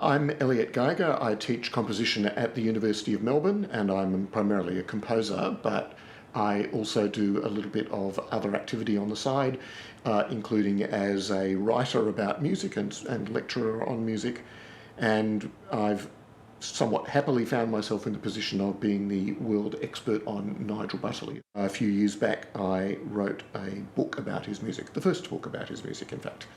I'm Elliott Gyger. I teach composition at the University of Melbourne, and I'm primarily a composer, but I also do a little bit of other activity on the side, including as a writer about music and lecturer on music. And I've somewhat happily found myself in the position of being the world expert on Nigel Butterley. A few years back, I wrote a book about his music, the first book about his music, in fact.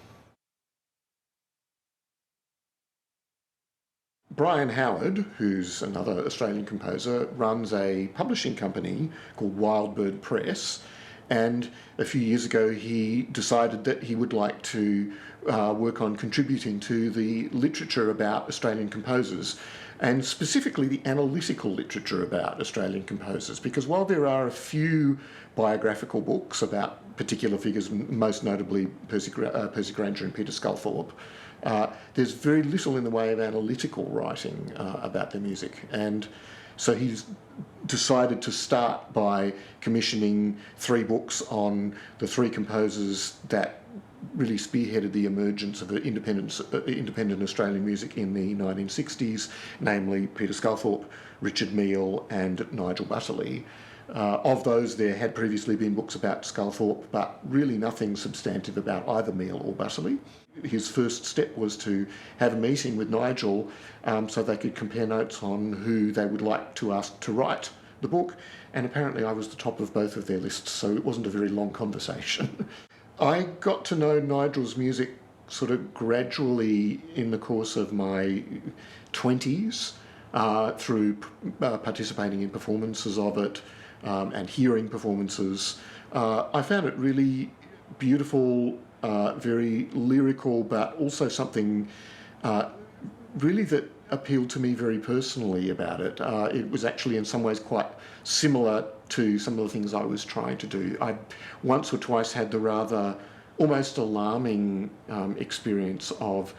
Brian Howard, who's another Australian composer, runs a publishing company called Wildbird Press, and a few years ago he decided that he would like to work on contributing to the literature about Australian composers, and specifically the analytical literature about Australian composers, because while there are a few biographical books about particular figures, most notably Percy Grainger and Peter Sculthorpe, there's very little in the way of analytical writing about their music. And so he's decided to start by commissioning 3 books on the 3 composers that really spearheaded the emergence of independent Australian music in the 1960s, namely Peter Sculthorpe, Richard Meele and Nigel Butterley. Of those, there had previously been books about Sculthorpe, but really nothing substantive about either Meele or Butterley. His first step was to have a meeting with Nigel so they could compare notes on who they would like to ask to write the book, and apparently I was the top of both of their lists, so it wasn't a very long conversation. I got to know Nigel's music sort of gradually in the course of my 20s through participating in performances of it, and hearing performances. I found it really beautiful, very lyrical, but also something really that appealed to me very personally about it. It was actually in some ways quite similar to some of the things I was trying to do. I once or twice had the rather almost alarming experience of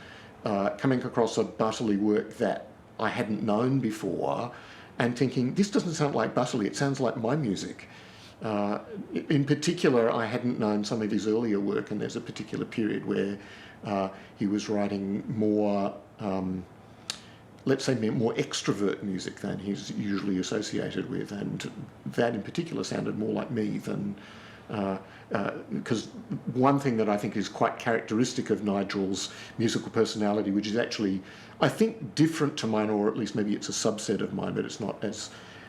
coming across a Butterley work that I hadn't known before, and thinking, this doesn't sound like Butterley, it sounds like my music. In particular, I hadn't known some of his earlier work, and there's a particular period where he was writing more, let's say, more extrovert music than he's usually associated with, and that in particular sounded more like me than... because one thing that I think is quite characteristic of Nigel's musical personality, which is actually, I think, different to mine, or at least maybe it's a subset of mine, but it's not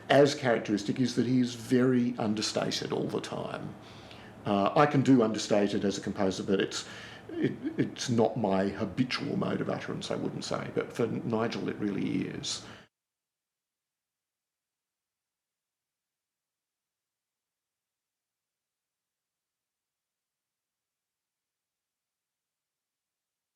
as characteristic, is that he is very understated all the time. I can do understated as a composer, but it's not my habitual mode of utterance, I wouldn't say, but for Nigel it really is.